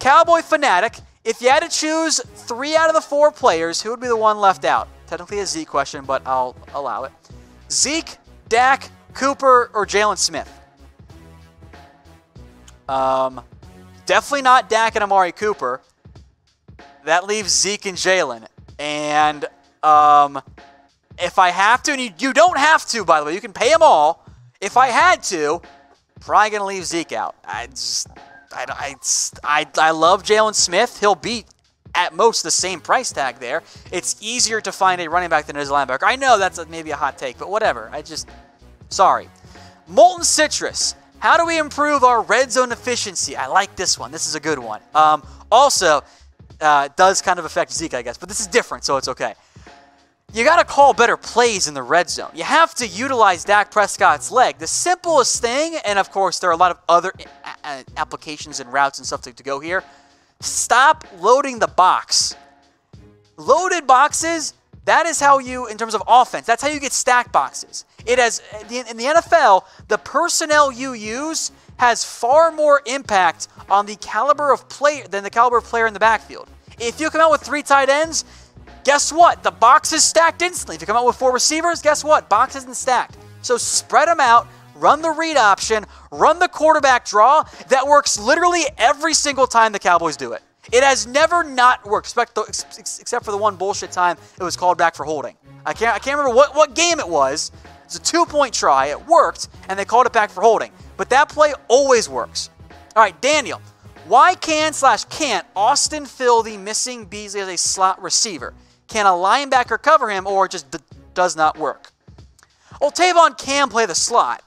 Cowboy Fanatic, if you had to choose 3 out of the 4 players, who would be the one left out? Technically a Zeke question, but I'll allow it. Zeke, Dak, Cooper, or Jaylon Smith? Definitely not Dak and Amari Cooper. That leaves Zeke and Jaylon. And if I have to, and you don't have to, by the way, you can pay them all. If I had to, probably going to leave Zeke out. I love Jaylon Smith. He'll be at most the same price tag there. It's easier to find a running back than it is a linebacker. I know that's maybe a hot take, but whatever. Sorry. MoltenCitrus. How do we improve our red zone efficiency? I like this one. This is a good one. Also, does kind of affect Zeke, I guess, but this is different, so it's okay. You got to call better plays in the red zone. You have to utilize Dak Prescott's leg. The simplest thing, and of course there are a lot of other applications and routes and stuff to go here, stop loading the box. Loaded boxes, that is how you, in terms of offense, that's how you get stacked boxes. It has, in the NFL, the personnel you use has far more impact on the caliber of player than the caliber of player in the backfield. If you come out with 3 tight ends, guess what? The box is stacked instantly. If you come out with 4 receivers, guess what? Box isn't stacked. So spread them out, run the read option, run the quarterback draw. That works literally every single time the Cowboys do it. It has never not worked, except for the one bullshit time it was called back for holding. I can't remember what game it was. It's a 2-point try. It worked, and they called it back for holding. But that play always works. All right, Daniel. Why can't Austin fill the missing Beasley as a slot receiver? Can a linebacker cover him, or it just does not work? Well, Tavon can play the slot.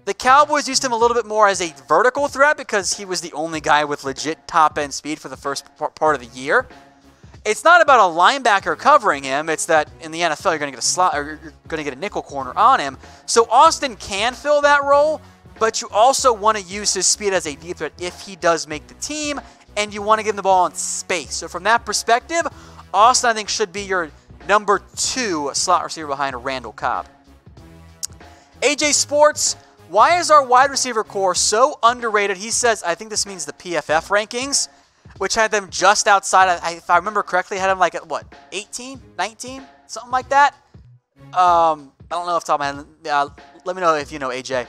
The Cowboys used him a little bit more as a vertical threat because he was the only guy with legit top-end speed for the first part of the year. It's not about a linebacker covering him. It's that in the NFL, you're going to get a slot, or you're going to get a nickel corner on him. So Austin can fill that role, but you also want to use his speed as a deep threat if he does make the team, and you want to give him the ball in space. So from that perspective, Austin, I think, should be your number 2 slot receiver behind Randall Cobb. AJ Sports, why is our wide receiver core so underrated? He says, I think this means the PFF rankings, which had them just outside. If I remember correctly, had them like at what, 18, 19, something like that. I don't know off the top of my head. Let me know if you know, AJ.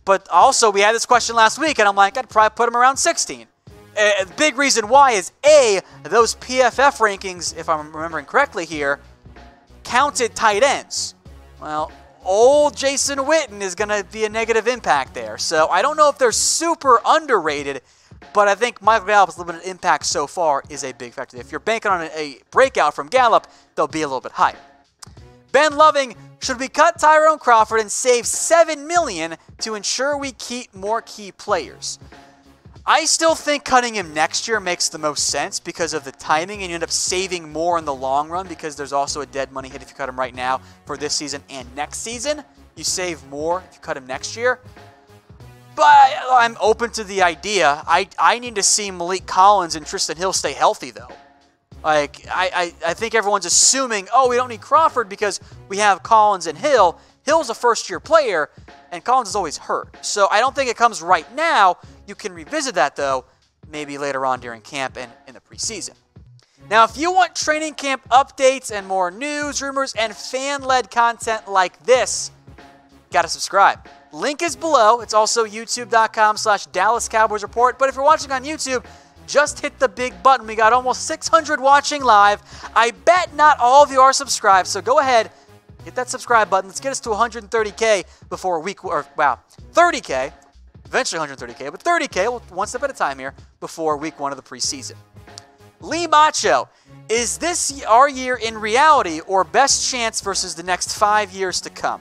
But also, we had this question last week, and I'm like, I'd probably put him around 16. The big reason why is, A, those PFF rankings, if I'm remembering correctly here, counted tight ends. Well, old Jason Witten is going to be a negative impact there. So I don't know if they're super underrated, but I think Michael Gallup's limited impact so far is a big factor. If you're banking on a breakout from Gallup, they'll be a little bit higher. Ben Loving, should we cut Tyrone Crawford and save $7 million to ensure we keep more key players? I still think cutting him next year makes the most sense because of the timing, and you end up saving more in the long run because there's also a dead money hit if you cut him right now for this season and next season. You save more if you cut him next year. But I'm open to the idea. I need to see Malik Collins and Tristan Hill stay healthy, though. Like, I think everyone's assuming, oh, we don't need Crawford because we have Collins and Hill. Hill's a first-year player, and Collins is always hurt. So I don't think it comes right now. You can revisit that, though, maybe later on during camp and in the preseason. Now, if you want training camp updates and more news, rumors, and fan-led content like this, got to subscribe. Link is below. It's also youtube.com/Dallas Cowboys Report. But if you're watching on YouTube, just hit the big button. We got almost 600 watching live. I bet not all of you are subscribed, so go ahead, hit that subscribe button. Let's get us to 130K before week, 30K. Eventually 130K, but 30K, one step at a time here, before week 1 of the preseason. Lee Macho, is this our year in reality or best chance versus the next 5 years to come?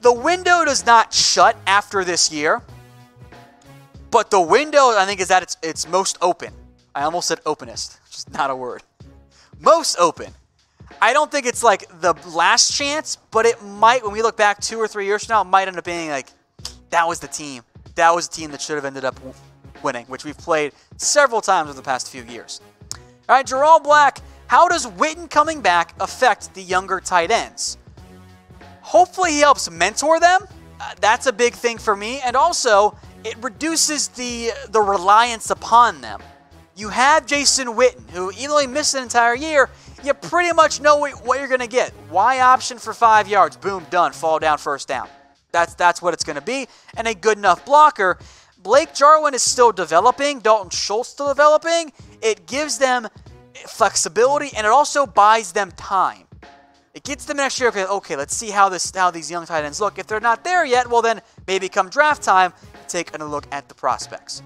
The window does not shut after this year, but the window, I think, is at its most open. I almost said openest, which is not a word. Most open. I don't think it's like the last chance, but it might, when we look back 2 or 3 years from now, it might end up being like, that was the team. That was the team that should have ended up winning, which we've played several times over the past few years. All right, Geral Black, how does Witten coming back affect the younger tight ends? Hopefully he helps mentor them. That's a big thing for me. And also, it reduces the reliance upon them. You have Jason Witten, who even though he missed an entire year, you pretty much know what you're going to get. Y option for 5 yards. Boom, done. Fall down, first down. That's what it's going to be, and a good enough blocker. Blake Jarwin is still developing. Dalton Schultz still developing. It gives them flexibility, and it also buys them time. It gets them an extra year. Okay, let's see how these young tight ends look. If they're not there yet, well then maybe come draft time, take a look at the prospects.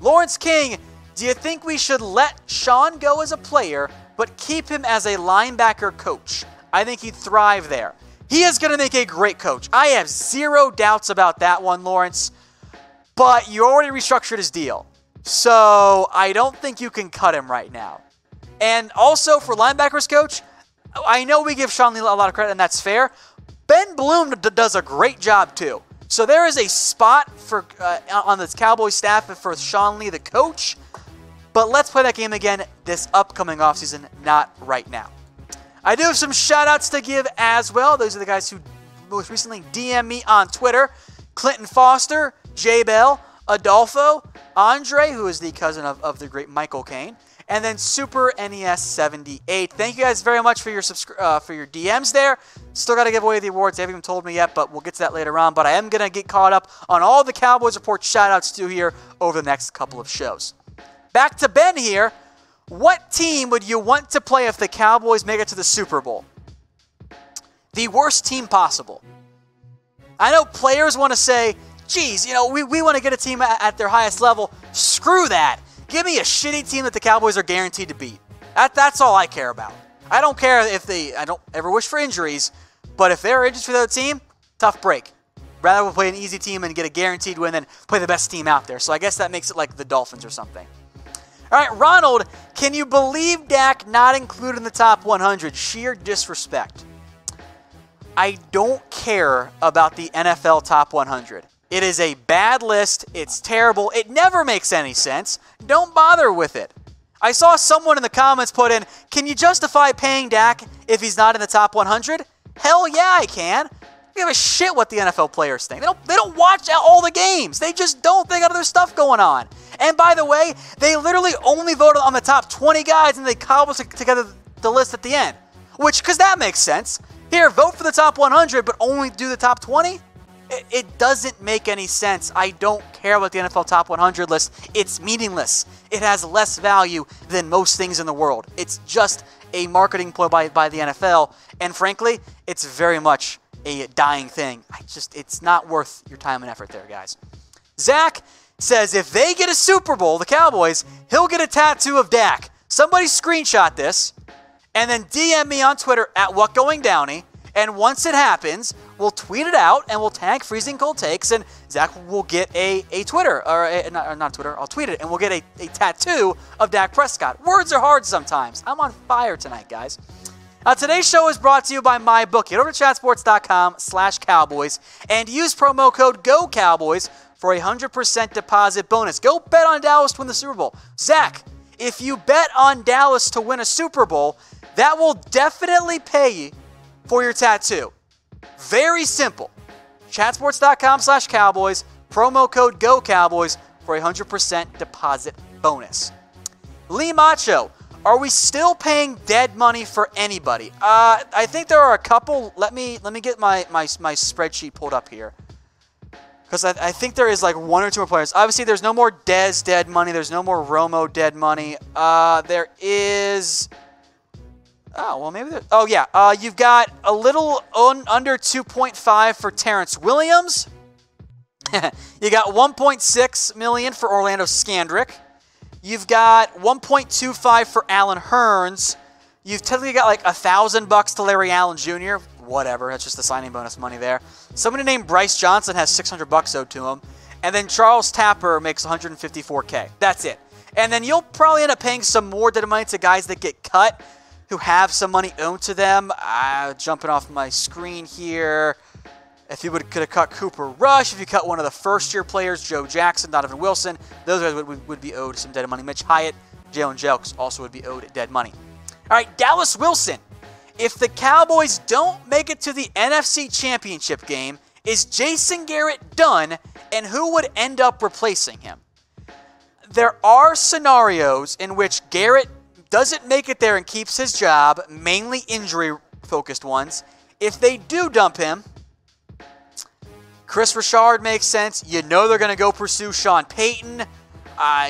Lawrence King, do you think we should let Sean go as a player, but keep him as a linebacker coach? I think he'd thrive there. He is going to make a great coach. I have zero doubts about that one, Lawrence. But you already restructured his deal. So I don't think you can cut him right now. And also for linebackers coach, I know we give Sean Lee a lot of credit, and that's fair. Ben Bloom does a great job too. So there is a spot for on this Cowboys staff for Sean Lee, the coach. But let's play that game again this upcoming offseason, not right now. I do have some shout-outs to give as well. Those are the guys who most recently DM'd me on Twitter. Clinton Foster, J Bell, Adolfo, Andre, who is the cousin of the great Michael Caine, and then Super NES 78. Thank you guys very much for your DMs there. Still got to give away the awards. They haven't even told me yet, but we'll get to that later on. But I am going to get caught up on all the Cowboys Report shout-outs to here over the next couple of shows. Back to Ben here. What team would you want to play if the Cowboys make it to the Super Bowl? The worst team possible. I know players want to say, geez, we want to get a team at their highest level. Screw that. Give me a shitty team that the Cowboys are guaranteed to beat. That's all I care about. I don't care I don't ever wish for injuries, but if there are injuries for the other team, tough break. Rather we'll play an easy team and get a guaranteed win than play the best team out there. So I guess that makes it like the Dolphins or something. All right, Ronald, can you believe Dak not included in the top 100? Sheer disrespect. I don't care about the NFL top 100. It is a bad list. It's terrible. It never makes any sense. Don't bother with it. I saw someone in the comments put in, can you justify paying Dak if he's not in the top 100? Hell yeah, I can. I give a shit what the NFL players think. They don't watch all the games. They just don't. They got other stuff going on. And by the way, they literally only voted on the top 20 guys and they cobbled together the list at the end. Because that makes sense. Here, vote for the top 100, but only do the top 20? It doesn't make any sense. I don't care about the NFL top 100 list. It's meaningless. It has less value than most things in the world. It's just a marketing ploy by the NFL. And frankly, it's very much a dying thing. It's not worth your time and effort there, guys. Zach says if they get a Super Bowl, the Cowboys, he'll get a tattoo of Dak. Somebody screenshot this and then DM me on Twitter at WhatGoingDowney. And once it happens, we'll tweet it out and we'll tag Freezing Cold Takes, and Zach will get a Twitter, not Twitter, I'll tweet it, and we'll get a tattoo of Dak Prescott. Words are hard sometimes. I'm on fire tonight, guys. Today's show is brought to you by MyBookie. Head over to chatsports.com/Cowboys and use promo code GOCowboys for a 100% deposit bonus. Go bet on Dallas to win the Super Bowl. Zach, if you bet on Dallas to win a Super Bowl, that will definitely pay you for your tattoo. Very simple. Chatsports.com/Cowboys, promo code GOCowboys for a 100% deposit bonus. Lee Macho, are we still paying dead money for anybody? I think there are a couple. Let me get my spreadsheet pulled up here. Because I think there is like one or two more players. Obviously, there's no more Dez dead money. There's no more Romo dead money. There is... Oh, well, maybe there... Oh, yeah. You've got a little under 2.5 for Terrence Williams. You got $1.6 million for Orlando Scandrick. You've got $1.25 for Allen Hurns. You've technically got like $1,000 to Larry Allen Jr. Whatever. That's just the signing bonus money there. Somebody named Bryce Johnson has $600 owed to him. And then Charles Tapper makes $154K. That's it. And then you'll probably end up paying some more dead money to guys that get cut who have some money owed to them. Jumping off my screen here. If you could have cut Cooper Rush, if you cut one of the first-year players, Joe Jackson, Donovan Wilson, those guys would be owed some dead money. Mitch Hyatt, Jalen Jelks also would be owed dead money. All right, Dallas Wilson. If the Cowboys don't make it to the NFC Championship game, is Jason Garrett done and who would end up replacing him. There are scenarios in which Garrett doesn't make it there and keeps his job, mainly injury-focused ones. If they do dump him, Chris Richard makes sense. You know they're going to go pursue Sean Payton.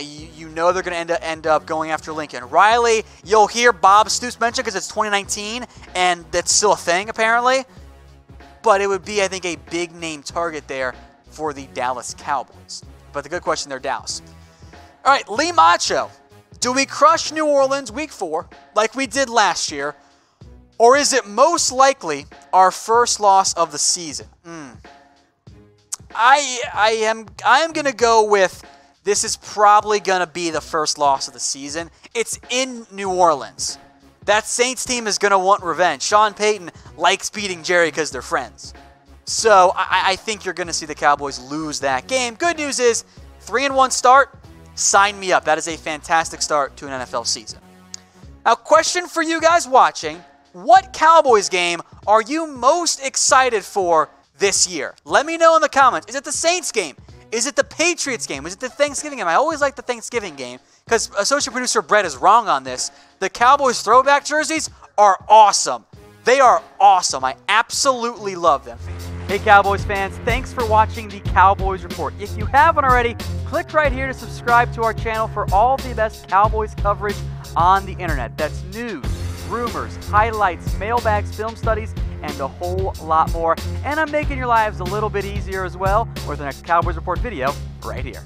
You know they're going to end up going after Lincoln Riley. You'll hear Bob Stoops mentioned because it's 2019, and that's still a thing, apparently. But it would be, I think, a big-name target there for the Dallas Cowboys. But the good question there, Dallas. All right, Lee Macho. Do we crush New Orleans Week 4 like we did last year? Or is it most likely our first loss of the season? I am going to go with this is probably going to be the first loss of the season. It's in New Orleans. That Saints team is going to want revenge. Sean Payton likes beating Jerry because they're friends. So I think you're going to see the Cowboys lose that game. Good news is 3-1 start. Sign me up. That is a fantastic start to an NFL season. Now, question for you guys watching. What Cowboys game are you most excited for this year? Let me know in the comments. Is it the Saints game? Is it the Patriots game? Is it the Thanksgiving game? I always like the Thanksgiving game because associate producer Brett is wrong on this. The Cowboys throwback jerseys are awesome. They are awesome. I absolutely love them. Hey Cowboys fans, thanks for watching the Cowboys Report. If you haven't already, click right here to subscribe to our channel for all the best Cowboys coverage on the internet. That's news, rumors, highlights, mailbags, film studies, and a whole lot more. And I'm making your lives a little bit easier as well with the next Cowboys Report video right here.